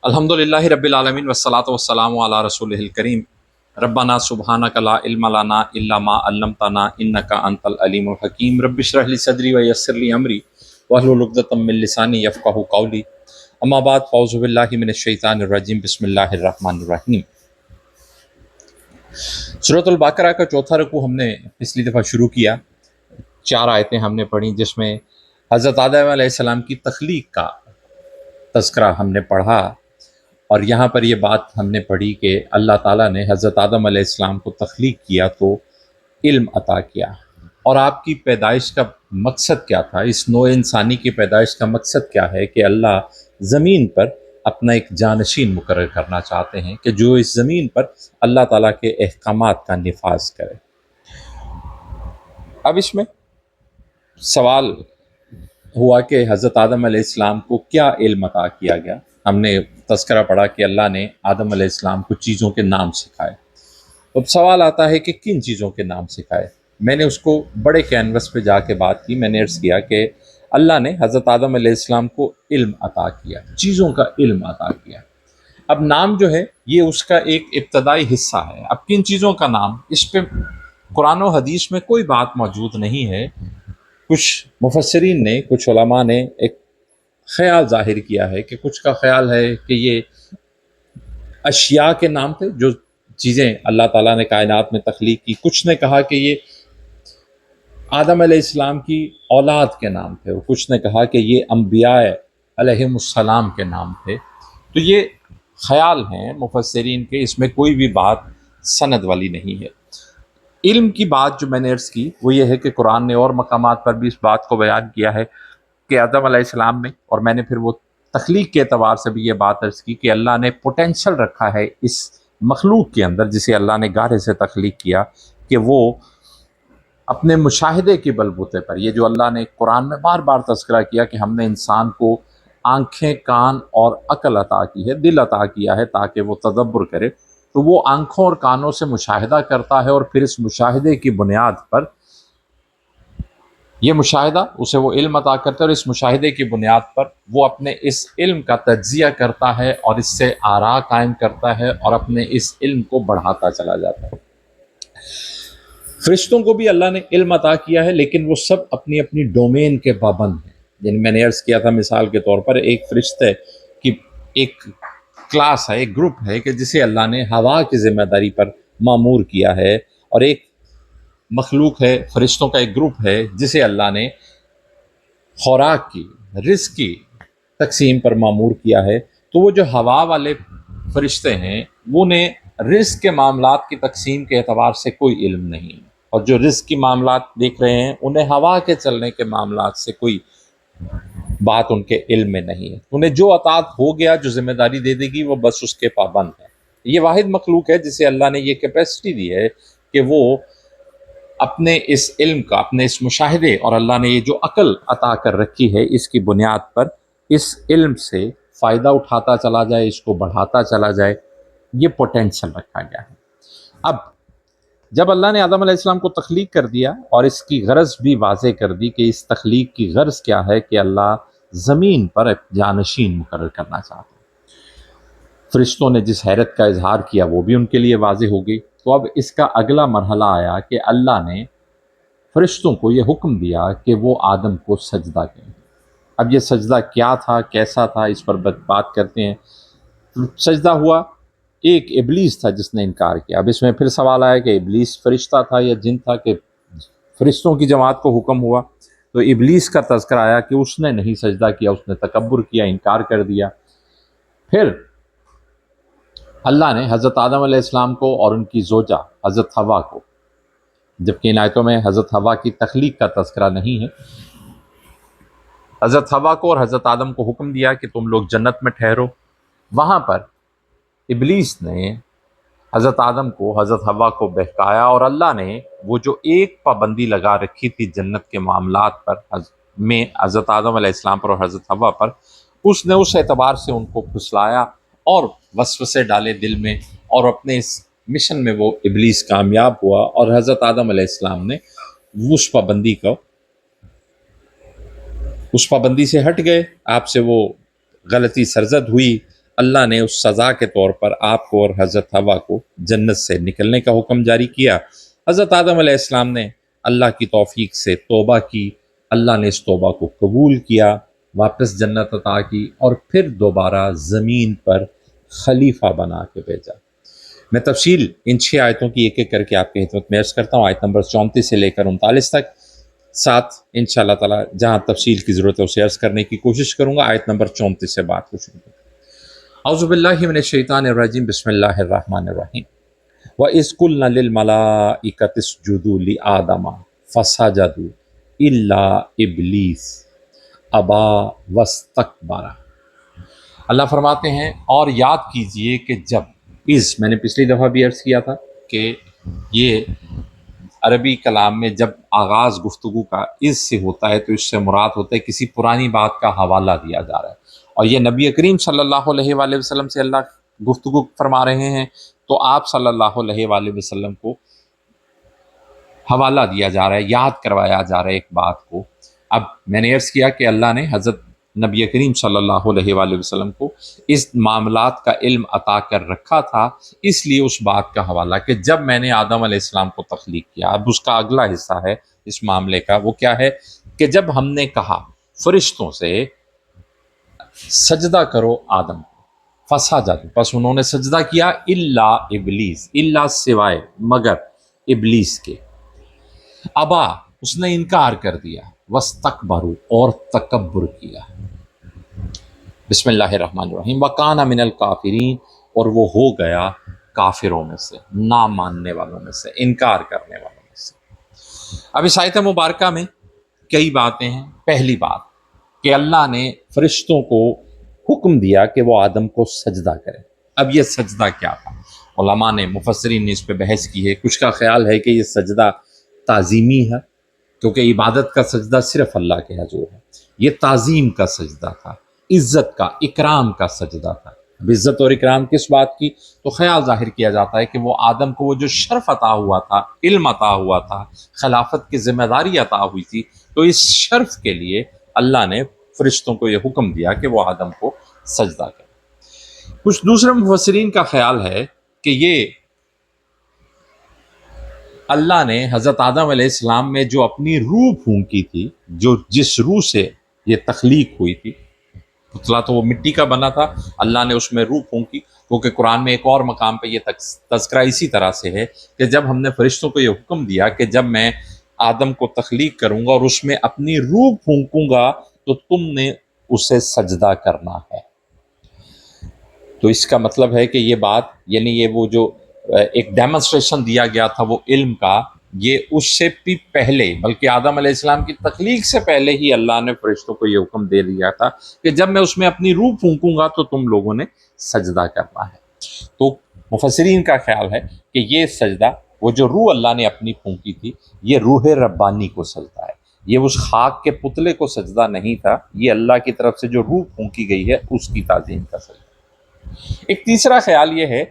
अल्हम्दुलिल्लाहि रब्बिल आलमीन वस्सलातु वस्सलामु अला रसूलिहिल करीम रब्बना सुब्हानका ला इल्मा लना इल्ला मा अल्लमतना इन्नका अंतल अलीमुल हकीम रब्बि इश्रह ली सदरी व यस्सिर ली अमरी वहलुल उक़दतम मिन लिसानी यफ़क़हू क़ौली अम्मा बाद फ़अऊज़ु बिल्लाहि मिनश शैतानिर रजीम बिस्मिल्लाहिर रहमानिर रहीम। सूरतुल बकरा का चौथा रुकू हमने पिछली दफ़ा शुरू किया। 4 आयतें हमने पढ़ी जिसमें हज़रत आदम अलैहिस्सलाम की तख्लीक का तज़किरा हमने पढ़ा और यहाँ पर ये बात हमने पढ़ी कि अल्लाह ताला ने हज़रत आदम अलैहिस्सलाम को तख्लीक किया तो इल्म अता किया। और आपकी पैदाइश का मकसद क्या था, इस नौ इंसानी की पैदाइश का मकसद क्या है कि अल्लाह ज़मीन पर अपना एक जानशीन मुकर्रर करना चाहते हैं कि जो इस ज़मीन पर अल्लाह ताला के अहकामात का निफाज करे। अब इसमें सवाल हुआ कि हज़रत आदम अलैहिस्सलाम को क्या इल्म अता किया गया। हमने तज़किरा पढ़ा कि अल्लाह ने आदम अलैहिस्सलाम को चीज़ों के नाम सिखाए। अब सवाल आता है कि किन चीज़ों के नाम सिखाए। मैंने उसको बड़े कैनवस पे जाके बात की। मैंने अर्ज़ किया कि अल्लाह ने हज़रत आदम अलैहिस्सलाम को इल्म अता किया, चीज़ों का इल्म अता किया। अब नाम जो है ये उसका एक इब्तदाई हिस्सा है। अब किन चीज़ों का नाम, इस पे कुरान और हदीस में कोई बात मौजूद नहीं है। कुछ मुफस्सिरीन ने, कुछ उलमा ने एक ख्याल ज़ाहिर किया है कि कुछ का ख्याल है कि ये अशिया के नाम थे, जो चीज़ें अल्लाह ताला ने कायनात में तख्लीक की। कुछ ने कहा कि ये आदम अलैहिस्सलाम की औलाद के नाम थे और कुछ ने कहा कि ये अम्बिया अलैहिमुस्सलाम के नाम थे। तो ये ख्याल हैं मुफस्सिरीन के, इसमें कोई भी बात सनद वाली नहीं है। इल्म की बात जो मैंने अर्ज़ की वो ये है कि कुरान ने और मकामात पर भी इस बात को बयान किया है कि आदम अलैहिस्सलाम में, और मैंने फिर वो तख्लीक के एतबार से भी ये बात अर्ज़ की कि अल्लाह ने पोटेंशल रखा है इस मखलूक के अंदर, जिसे अल्लाह ने गारे से तख्लीक किया, कि वो अपने मुशाहिदे के बलबूते पर, ये जो अल्लाह ने कुरान में बार बार तज़किरा किया कि हमने इंसान को आँखें, कान और अक़ल अता की है, दिल अता किया है ताकि वो तदब्बुर करे, तो वो आँखों और कानों से मुशाहिदा करता है और फिर इस मुशाहिदे की बुनियाद पर ये मुशाहिदा उसे वो इल्म अता करता है और इस मुशाहिदे की बुनियाद पर वो अपने इस इल्म का तज्ज़िया करता है और इससे आरा कायम करता है और अपने इस इल्म को बढ़ाता चला जाता है। फरिश्तों को भी अल्लाह ने इल्म अता किया है, लेकिन वो सब अपनी अपनी डोमेन के पाबंद हैं। यानी मैंने अर्ज़ किया था मिसाल के तौर पर, एक फरिश्ते की एक क्लास है, एक ग्रुप है कि जिसे अल्लाह ने हवा की ज़िम्मेदारी पर मामूर किया है, और एक मखलूक है, फरिश्तों का एक ग्रुप है जिसे अल्लाह ने खुराक की, रिज़्क़ की तक़सीम पर मामूर किया है। तो वो जो हवा वाले फरिश्ते हैं, वो ने रिज़्क़ के मामलात की तक़सीम के एतबार से कोई इल्म नहीं है, और जो रिज़्क़ की मामलात देख रहे हैं उन्हें हवा के चलने के मामलात से कोई बात उनके इल्म में नहीं है। उन्हें जो अतात हो गया, जो ज़िम्मेदारी दे देगी, वो बस उसके पाबंद है। ये वाहिद मखलूक है जिसे अल्लाह ने ये कैपेसिटी दी है कि वो अपने इस इल्म का, अपने इस मुशाहिदे, और अल्लाह ने ये जो अक़ल अता कर रखी है, इसकी बुनियाद पर इस इल्म से फ़ायदा उठाता चला जाए, इसको बढ़ाता चला जाए। ये पोटेंशल रखा गया है। अब जब अल्लाह ने आदम अलैहिस्सलाम को तख्लीक कर दिया और इसकी गरज भी वाज़ेह कर दी कि इस तख्लीक की गरज क्या है, कि अल्लाह ज़मीन पर जानशीन मुकर्रर करना चाहता है। फरिश्तों ने जिस हैरत का इजहार किया वो भी उनके लिए वाज़ेह हो गई। तो अब इसका अगला मरहला आया कि अल्लाह ने फरिश्तों को ये हुक्म दिया कि वो आदम को सजदा करें। अब ये सजदा क्या था, कैसा था, इस पर बात करते हैं। सजदा हुआ, एक इब्लीस था जिसने इनकार किया। अब इसमें फिर सवाल आया कि इब्लीस फरिश्ता था या जिन था, कि फरिश्तों की जमात को हुक्म हुआ तो इब्लीस का तज़किरा आया कि उसने नहीं सजदा किया, उसने तकब्बुर किया, इनकार कर दिया। फिर अल्लाह ने हज़रत आदम अलैहिस्सलाम को और उनकी ज़ोजा हज़रत हवा को, जबकि इन आयतों में हज़रत हवा की तख्लीक का तज़किरा नहीं है, हज़रत हवा को और हज़रत आदम को हुक्म दिया कि तुम लोग जन्नत में ठहरो। वहाँ पर इब्लीस ने हज़रत आदम को, हज़रत हवा को बहकाया, और अल्लाह ने वो जो एक पाबंदी लगा रखी थी जन्नत के मामलात पर में हज़रत आदम अलैहिस्सलाम पर और हज़रत हवा पर, उसने उस एतबार से उनको फुसलाया और वसवसे डाले दिल में, और अपने इस मिशन में वो इब्लीस कामयाब हुआ और हज़रत आदम अलैहिस्सलाम ने उस पाबंदी से हट गए। आपसे वो गलती सरजद हुई, اللہ نے اس سزا کے طور پر آپ کو اور حضرت حوا کو جنت سے نکلنے کا حکم جاری کیا۔ حضرت آدم علیہ السلام نے اللہ کی توفیق سے توبہ کی، اللہ نے اس توبہ کو قبول کیا، واپس جنت عطا کی اور پھر دوبارہ زمین پر خلیفہ بنا کے بھیجا۔ میں تفصیل ان 6 آیتوں کی ایک ایک کر کے آپ کی خدمت میں عرض کرتا ہوں، آیت نمبر 34 سے لے کر 39 تک، ساتھ انشاءاللہ تعالی جہاں تفصیل کی ضرورت ہے اسے عرض کرنے کی کوشش کروں گا۔ آیت نمبر 34 سے بات کو شروع کریں۔ اعوذ باللہ من الشیطان الرجیم، بسم اللہ الرحمن الرحیم۔ وَإِذْ قُلْنَا لِلْمَلَائِكَةِ اسْجُدُوا لِآدَمَ فَسَجَدُوا إِلَّا إِبْلِيسَ أَبَى وَاسْتَكْبَرَ۔ اللہ فرماتے ہیں اور یاد کیجئے کہ جب میں نے پچھلی دفعہ بھی عرض کیا تھا کہ یہ عربی کلام میں جب آغاز گفتگو کا اس سے ہوتا ہے تو اس سے مراد ہوتا ہے کسی پرانی بات کا حوالہ دیا جا رہا ہے، اور یہ نبی کریم صلی اللہ علیہ وآلہ وسلم سے اللہ گفتگو فرما رہے ہیں، تو آپ صلی اللہ علیہ وآلہ وسلم کو حوالہ دیا جا رہا ہے، یاد کروایا جا رہا ہے ایک بات کو۔ اب میں نے عرض کیا کہ اللہ نے حضرت نبی کریم صلی اللہ علیہ وآلہ وسلم کو اس معاملات کا علم عطا کر رکھا تھا، اس لیے اس بات کا حوالہ کہ جب میں نے آدم علیہ السلام کو تخلیق کیا، اب اس کا اگلا حصہ ہے اس معاملے کا، وہ کیا ہے کہ جب ہم نے کہا فرشتوں سے سجدہ کرو آدم کو، فسجدوا، پس انہوں نے سجدہ کیا، الا ابلیس، الا سوائے مگر ابلیس کے، ابا اس نے انکار کر دیا، واستکبروا اور تکبر کیا۔ بسم اللہ الرحمن الرحیم۔ وکان من الکافرین، اور وہ ہو گیا کافروں میں سے، نہ ماننے والوں میں سے، انکار کرنے والوں میں سے۔ اب اس آیت مبارکہ میں کئی باتیں ہیں۔ پہلی بات کہ اللہ نے فرشتوں کو حکم دیا کہ وہ آدم کو سجدہ کرے۔ اب یہ سجدہ کیا تھا؟ علماء نے، مفسرین نے اس پہ بحث کی ہے۔ کچھ کا خیال ہے کہ یہ سجدہ تعظیمی ہے، کیونکہ عبادت کا سجدہ صرف اللہ کے حضور ہے، یہ تعظیم کا سجدہ تھا، عزت کا، اکرام کا سجدہ تھا۔ اب عزت اور اکرام کس بات کی؟ تو خیال ظاہر کیا جاتا ہے کہ وہ آدم کو وہ جو شرف عطا ہوا تھا، علم عطا ہوا تھا، خلافت کی ذمہ داری عطا ہوئی تھی، تو اس شرف کے لیے اللہ نے فرشتوں کو یہ حکم دیا کہ وہ آدم کو سجدہ کرے۔ کچھ دوسرے مفسرین کا خیال ہے کہ یہ اللہ نے حضرت آدم علیہ السلام میں جو اپنی روح پھونکی تھی، جو جس روح سے یہ تخلیق ہوئی تھی، پتلا تو وہ مٹی کا بنا تھا، اللہ نے اس میں روح پھونکی، کیونکہ قرآن میں ایک اور مقام پہ یہ تذکرہ اسی طرح سے ہے کہ جب ہم نے فرشتوں کو یہ حکم دیا کہ جب میں آدم کو تخلیق کروں گا اور اس میں اپنی روح پھونکوں گا تو تم نے اسے سجدہ کرنا ہے۔ تو اس کا مطلب ہے کہ یہ بات، یعنی یہ وہ جو ایک ڈیمونسٹریشن دیا گیا تھا وہ علم کا، یہ اس سے بھی پہلے، بلکہ آدم علیہ السلام کی تخلیق سے پہلے ہی اللہ نے فرشتوں کو یہ حکم دے دیا تھا کہ جب میں اس میں اپنی روح پھونکوں گا تو تم لوگوں نے سجدہ کرنا ہے۔ تو مفسرین کا خیال ہے کہ یہ سجدہ، وہ جو روح اللہ نے اپنی پھونکی تھی، یہ روح ربانی کو سجدہ ہے، یہ اس خاک کے پتلے کو سجدہ نہیں تھا، یہ اللہ کی طرف سے جو روح پھونکی گئی ہے اس کی تعظیم کا سجدہ۔ ایک تیسرا خیال یہ ہے